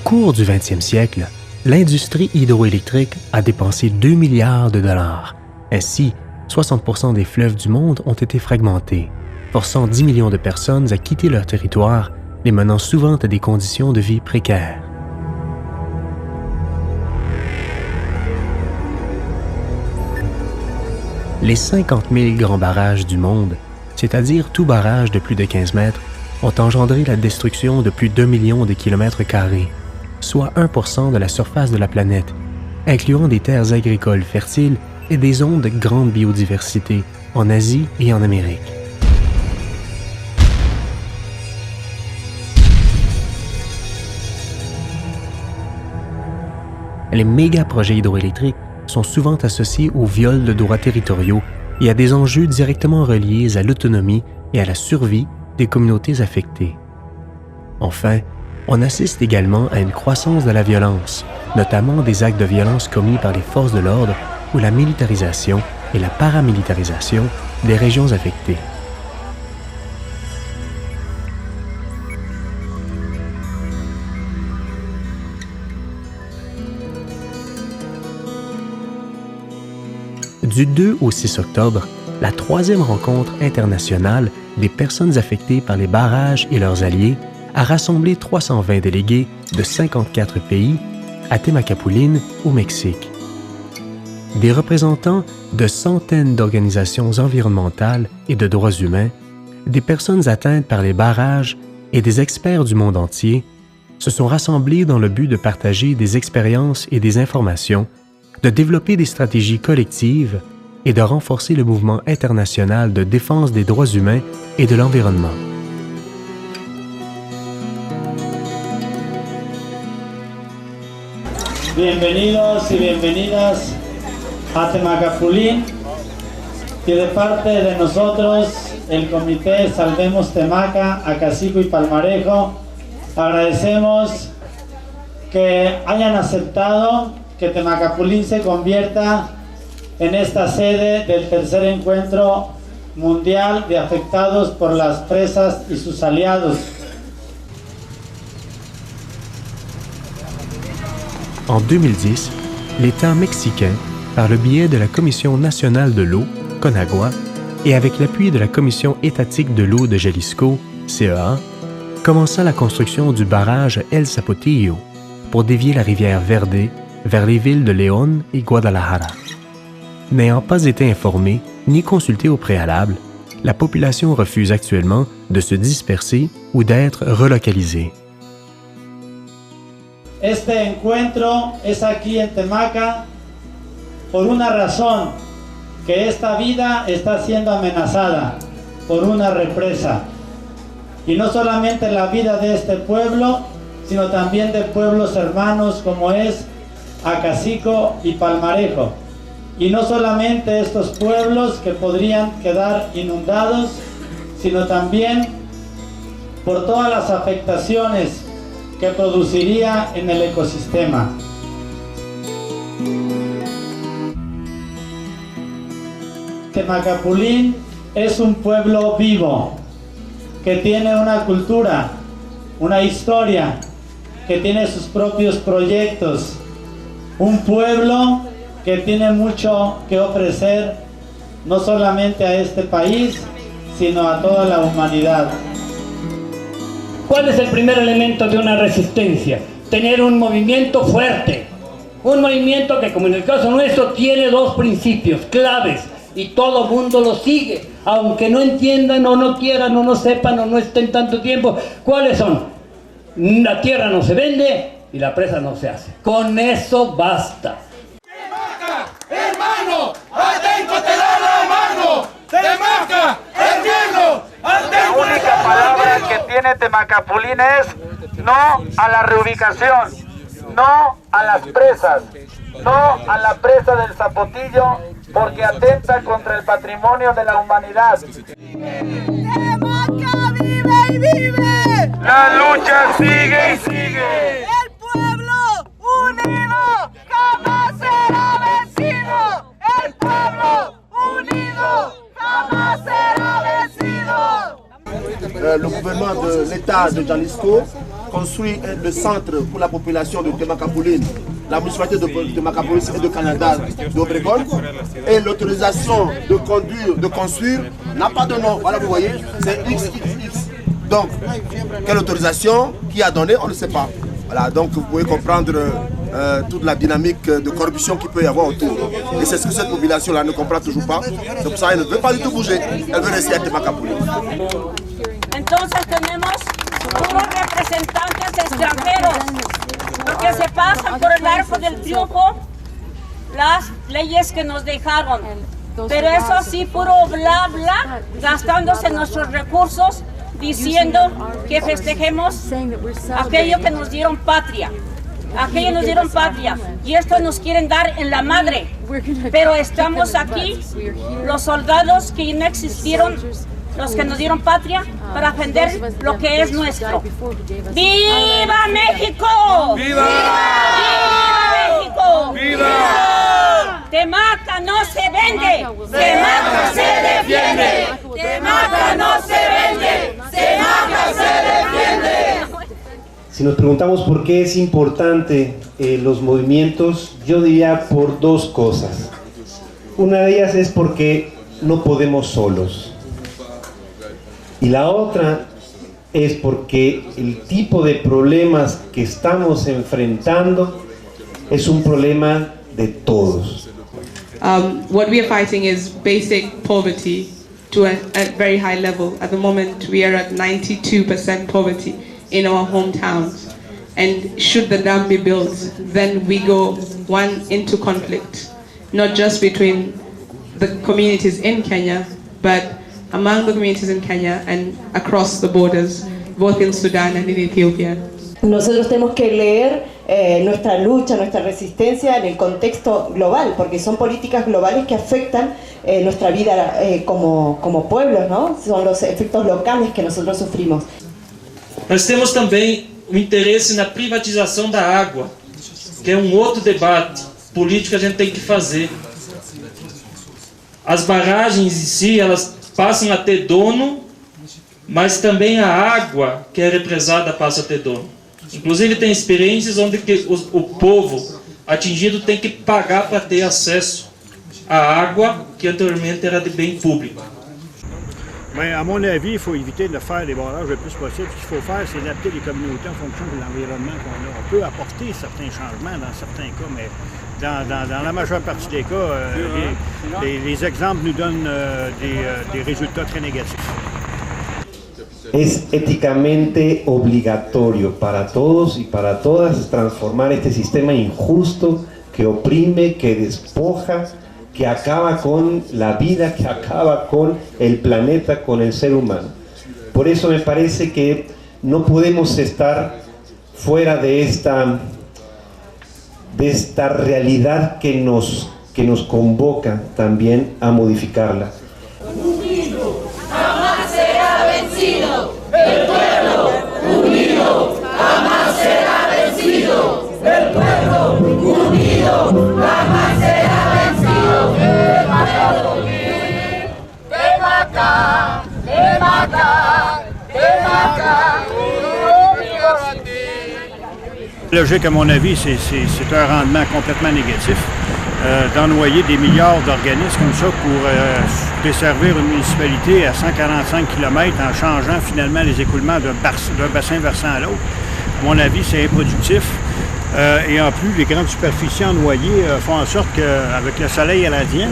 cours du 20e siècle, l'industrie hydroélectrique a dépensé 2 milliards de dollars. Ainsi, 60% des fleuves du monde ont été fragmentés, forçant 10 millions de personnes à quitter leur territoire, les menant souvent à des conditions de vie précaires. Les 50 000 grands barrages du monde, c'est-à-dire tout barrage de plus de 15 mètres, ont engendré la destruction de plus d'1 million de kilomètres carrés, soit 1% de la surface de la planète, incluant des terres agricoles fertiles et des zones de grande biodiversité en Asie et en Amérique. Les méga-projets hydroélectriques sont souvent associés au viol de droits territoriaux et à des enjeux directement reliés à l'autonomie et à la survie des communautés affectées. Enfin, on assiste également à une croissance de la violence, notamment des actes de violence commis par les forces de l'ordre ou la militarisation et la paramilitarisation des régions affectées. Du 2 au 6 octobre, la troisième rencontre internationale des personnes affectées par les barrages et leurs alliés a rassemblé 320 délégués de 54 pays à Temacapulín, au Mexique. Des représentants de centaines d'organisations environnementales et de droits humains, des personnes atteintes par les barrages et des experts du monde entier se sont rassemblés dans le but de partager des expériences et des informations, de développer des stratégies collectives et de renforcer le mouvement international de défense des droits humains et de l'environnement. Bienvenidos y bienvenidas a Temacapulín y de parte de nosotros, el Comité Salvemos Temaca, Acacico y Palmarejo, agradecemos que hayan aceptado que Temacapulín se convierta en esta sede del tercer encuentro mundial de afectados por las presas y sus aliados. En 2010, l'État mexicain, par le biais de la Commission nationale de l'eau, CONAGUA, et avec l'appui de la Commission étatique de l'eau de Jalisco, CEA, commença la construction du barrage El Zapotillo pour dévier la rivière Verde vers les villes de Léon et Guadalajara. N'ayant pas été informée ni consultée au préalable, la population refuse actuellement de se disperser ou d'être relocalisée. Este encuentro es aquí en Temaca por una razón, que esta vida está siendo amenazada por una represa. Y no solamente la vida de este pueblo, sino también de pueblos hermanos como es Acacico y Palmarejo. Y no solamente estos pueblos que podrían quedar inundados, sino también por todas las afectaciones que produciría en el ecosistema. Temacapulín es un pueblo vivo, que tiene una cultura, una historia, que tiene sus propios proyectos. Un pueblo que tiene mucho que ofrecer, no solamente a este país, sino a toda la humanidad. ¿Cuál es el primer elemento de una resistencia? Tener un movimiento fuerte. Un movimiento que, como en el caso nuestro, tiene dos principios claves y todo mundo los sigue, aunque no entiendan o no quieran o no sepan o no estén tanto tiempo. ¿Cuáles son? La tierra no se vende y la presa no se hace. Con eso basta. ¡Temaca, hermano! ¡Atento te da la mano! ¡Temaca, hermano! La única palabra que tiene Temacapulín es no a la reubicación, no a las presas, no a la presa del Zapotillo, porque atenta contra el patrimonio de la humanidad. ¡Temaca vive y vive! La lucha sigue y sigue. ¡El pueblo unido jamás será vencido! ¡El pueblo unido jamás será vencido! Le gouvernement de l'État de Jalisco construit le centre pour la population de Temacapulín, la municipalité de Temacapulín et de Canada d'Obregón, et l'autorisation de construire n'a pas de nom. Voilà, vous voyez, c'est XXX. Donc, quelle autorisation, qui a donné, on ne sait pas. Voilà, donc vous pouvez comprendre toute la dynamique de corruption qu'il peut y avoir autour. Et c'est ce que cette population-là ne comprend toujours pas. C'est pour ça qu'elle ne veut pas du tout bouger. Elle veut rester à Temacapulín. Entonces tenemos unos representantes extranjeros que se pasan por el arco del triunfo las leyes que nos dejaron. Pero eso sí, puro bla bla, gastándose nuestros recursos, diciendo que festejemos aquello que nos dieron patria. Aquello nos dieron patria y esto nos quieren dar en la madre. Pero estamos aquí, los soldados que no existieron, los que nos dieron patria, para defender lo que es nuestro. ¡Viva México! ¡Viva! ¡Viva México! ¡Viva! Temaca no se vende, Temaca se defiende. Temaca no se vende, Temaca se defiende. Si nos preguntamos por qué es importante los movimientos, yo diría por dos cosas. Una de ellas es porque no podemos solos. Y la otra es porque el tipo de problemas que estamos enfrentando es un problema de todos. What we are fighting is basic poverty to a very high level. At the moment, we are at 92% poverty in our hometowns. And should the dam be built, then we go into conflict, not just between the communities in Kenya, but among the communities in Kenya and across the borders, both in Sudan and in Ethiopia. Nosotros tenemos que leer nuestra lucha, nuestra resistencia en el contexto global, porque son políticas globales que afectan nuestra vida como pueblos, ¿no? Son los efectos locales que nosotros sufrimos. Nós temos também o interesse na privatização da água, que é outro debate político que a gente tem que fazer. As barragens em si, elas passam a ter dono, mas também a água que é represada passa a ter dono. Inclusive tem experiências onde o povo atingido tem que pagar para ter acesso à água que anteriormente era de bem público. Mais à mon avis, il faut éviter de faire les barrages le plus possible. Ce qu'il faut faire, c'est adapter les communautés en fonction de l'environnement qu'on a. On peut apporter certains changements dans certains cas, mais dans la majeure partie des cas, les exemples nous donnent des résultats très négatifs. Es éticamente obligatorio para todos y para todas transformar este sistema injusto que oprime, que despoja, que acaba con la vida, que acaba con el planeta, con el ser humano. Por eso me parece que no podemos estar fuera de esta realidad que nos convoca también a modificarla. Unido jamás será vencido, el pueblo unido jamás será vencido, el pueblo unido jamás será vencido, Temaca, Temaca, Temaca, Logique, à mon avis, c'est un rendement complètement négatif. D'ennoyer des milliards d'organismes comme ça pour desservir une municipalité à 145 km en changeant finalement les écoulements d'un bassin versant à l'autre. À mon avis, c'est improductif. Et en plus, les grandes superficies ennoyées font en sorte qu'avec le soleil à l'Indienne,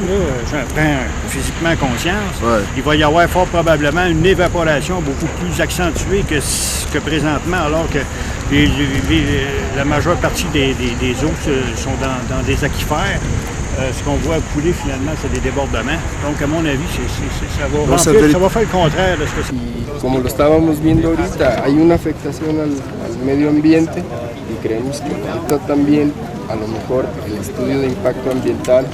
j'en prends physiquement conscience, il va y avoir fort probablement une évaporation beaucoup plus accentuée que présentement, alors que la majeure partie des eaux sont dans des aquifères. Ce qu'on voit couler finalement, c'est des débordements. Donc, à mon avis, ça va faire le contraire de ce que c'est. Como lo estábamos viendo ahorita, hay una afectación al medio ambiente y creemos que falta también, a lo mejor, el estudio de impacto ambiental,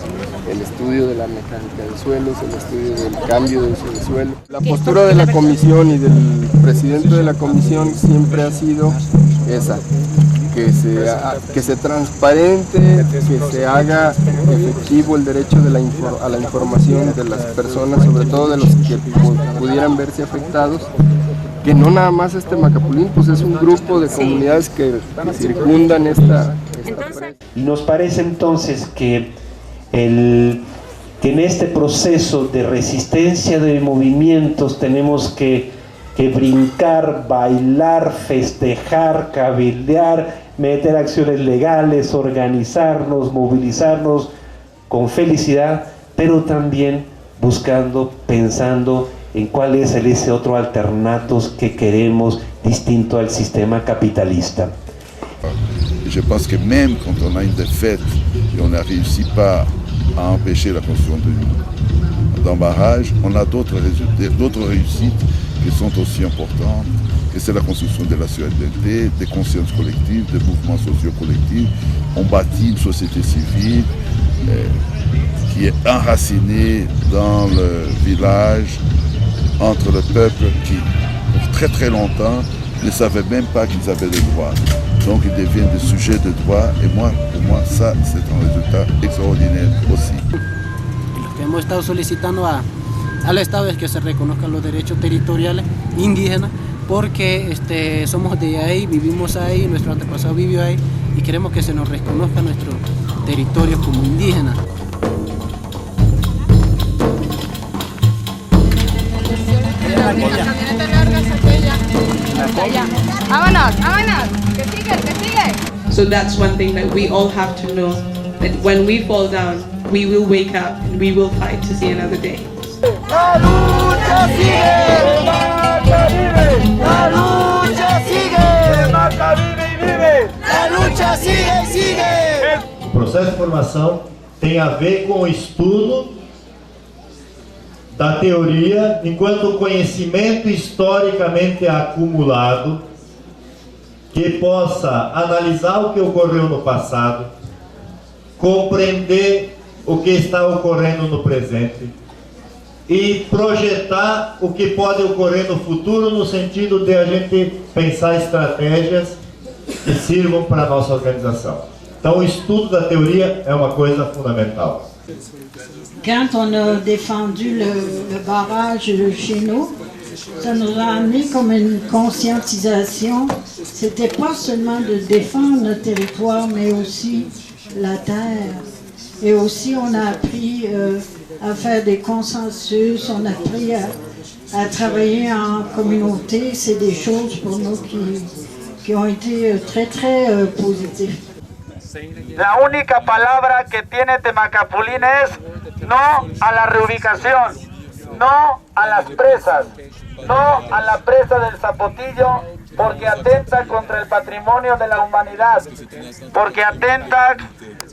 el estudio de la mecánica de suelos, el estudio del cambio de uso de suelo. La postura de la comisión y del presidente de la comisión siempre ha sido esa. Que se transparente, que se haga efectivo el derecho a la información de las personas, sobre todo de los que pudieran verse afectados, que no nada más Temacapulín, pues es un grupo de comunidades que circundan esta presa. Nos parece entonces que en este proceso de resistencia de movimientos tenemos que brincar, bailar, festejar, cabildear, meter acciones legales, organizarnos, movilizarnos con felicidad, pero también buscando, pensando en cuál es ese otro alternatus que queremos distinto al sistema capitalista. Je pense que même quand on a une défaite et on n'a réussi pas à empêcher la construction d'un barrage, on a d'autres réussites qui sont aussi importantes, que c'est la construction de la citoyenneté, des consciences collectives, des mouvements sociaux collectifs. On bâtit une société civile qui est enracinée dans le village, entre le peuple qui, pour très très longtemps, ne savait même pas qu'ils avaient des droits. Donc ils deviennent des sujets de droit et pour moi ça c'est un résultat extraordinaire aussi. Lo que hemos estado solicitando al Estado es que se reconozcan los derechos territoriales indígenas porque somos de ahí, vivimos ahí, nuestro antepasado vivió ahí y queremos que se nos reconozca nuestro territorio como indígenas. Vámonos, vámonos, que sigue. So that's one thing that we all have to know, that when we fall down, we will wake up and we will fight to see another day. La lucha sigue, Maca vive, la lucha sigue, Maca vive y vive, la lucha sigue y sigue. O processo de formação tem a ver com o estudo da teoria, enquanto o conhecimento historicamente acumulado que possa analisar o que ocorreu no passado, compreender o que está ocorrendo no presente e projetar o que pode ocorrer no futuro no sentido de a gente pensar estratégias que sirvam para a nossa organização. Então o estudo da teoria é uma coisa fundamental. Quand on a défendu le barrage chez nous, ça nous a amené comme une conscientisation. C'était pas seulement de défendre notre territoire, mais aussi la terre. Et aussi on a appris à faire des consensus, on a appris à travailler en communauté. C'est des choses pour nous qui ont été très très positives. La única palabra que tiene Temacapulín es no a la reubicación, no a las presas, no a la presa del Zapotillo, porque atenta contra el patrimonio de la humanidad, porque atenta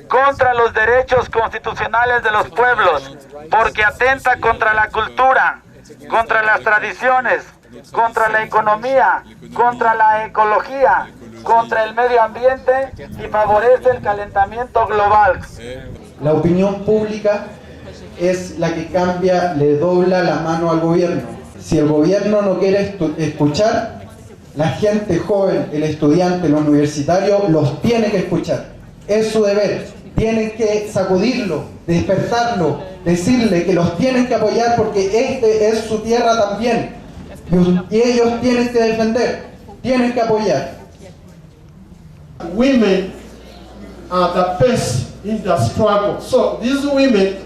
contra los derechos constitucionales de los pueblos, porque atenta contra la cultura, contra las tradiciones, contra la economía, contra la ecología, contra el medio ambiente y favorece el calentamiento global. La opinión pública es la que cambia, le dobla la mano al gobierno. Si el gobierno no quiere escuchar, la gente joven, el estudiante, el universitario, los tiene que escuchar. Es su deber. Tienen que sacudirlo, despertarlo, decirle que los tienen que apoyar porque este es su tierra también. Y ellos tienen que defender, tienen que apoyar. Women are the best in the struggle. So these women,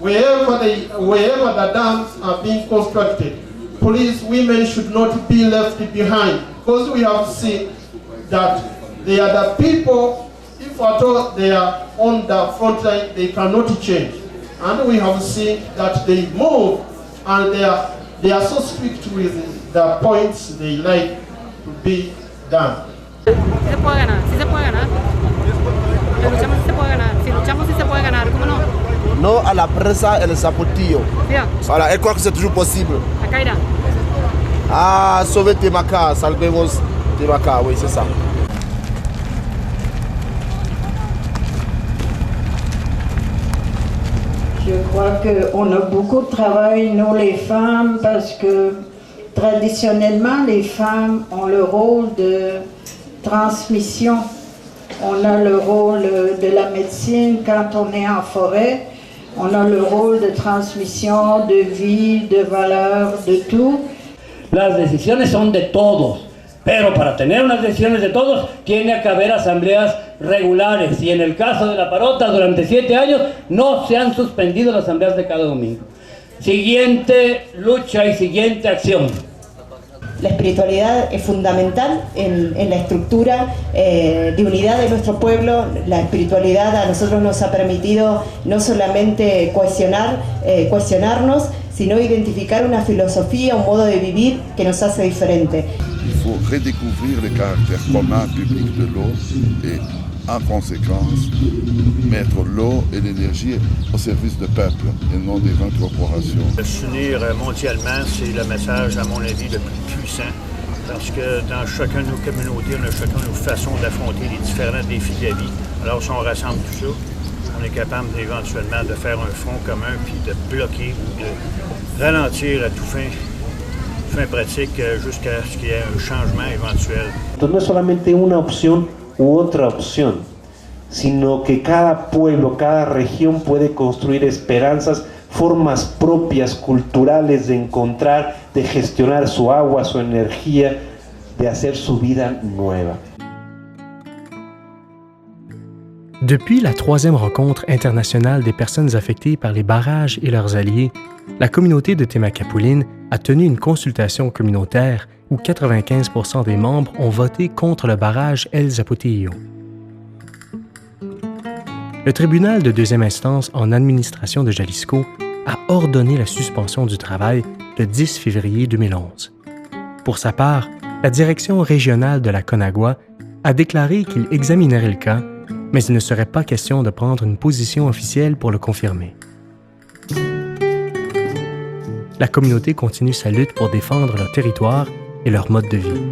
wherever the dams are being constructed, please, women should not be left behind, because we have seen that they are the people, if at all they are on the front line, they cannot change. And we have seen that they move and they are so strict with the points they like to be done. Sí se puede ganar, sí se puede ganar. Si luchamos sí se puede ganar, si luchamos sí se puede ganar, ¿cómo no? Non à la presa et le Zapotillo. Bien. Voilà, elle croit que c'est toujours possible. Acá irá. Ah, sauver Temaca, salvemos Temaca, oui, c'est ça. Je crois qu'on a beaucoup de travail, nous les femmes, parce que traditionnellement, les femmes ont le rôle de transmission. On a le rôle de la médecine quand on est en forêt. On a le rôle de transmission, de vie, de valeurs, de tout. Las decisiones son de todos, pero para tener unas decisiones de todos tiene que haber asambleas regulares, y en el caso de La Parota durante 7 años no se han suspendido las asambleas de cada domingo. Siguiente lucha y siguiente acción. La espiritualidad es fundamental en la estructura de unidad de nuestro pueblo. La espiritualidad a nosotros nos ha permitido no solamente cuestionarnos, sino identificar una filosofía, un modo de vivir que nos hace diferente. Il faut redécouvrir le caractère commun public de l'eau et, en conséquence, mettre l'eau et l'énergie au service du peuple et non des grandes corporations. S'unir mondialement, c'est le message, à mon avis, le plus puissant, parce que dans chacune de nos communautés, on a chacun nos façons d'affronter les différents défis de la vie. Alors si on rassemble tout ça, on est capable éventuellement de faire un front commun, puis de bloquer ou de ralentir à tout fin pratique jusqu'à ce qu'il y ait un changement éventuel. Entonces no es solamente una opción u otra opción, sino que cada pueblo, cada región puede construir esperanzas, formas propias, culturales de encontrar, de gestionar su agua, su energía, de hacer su vida nueva. Depuis la 3e rencontre internationale des personnes affectées par les barrages et leurs alliés, la communauté de Temacapulín a tenu une consultation communautaire où 95% des membres ont voté contre le barrage El Zapotillo. Le tribunal de 2e instance en administration de Jalisco a ordonné la suspension du travail le 10 février 2011. Pour sa part, la direction régionale de la Conagua a déclaré qu'il examinerait le cas, mais il ne serait pas question de prendre une position officielle pour le confirmer. La communauté continue sa lutte pour défendre leur territoire et leur mode de vie.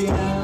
Yeah.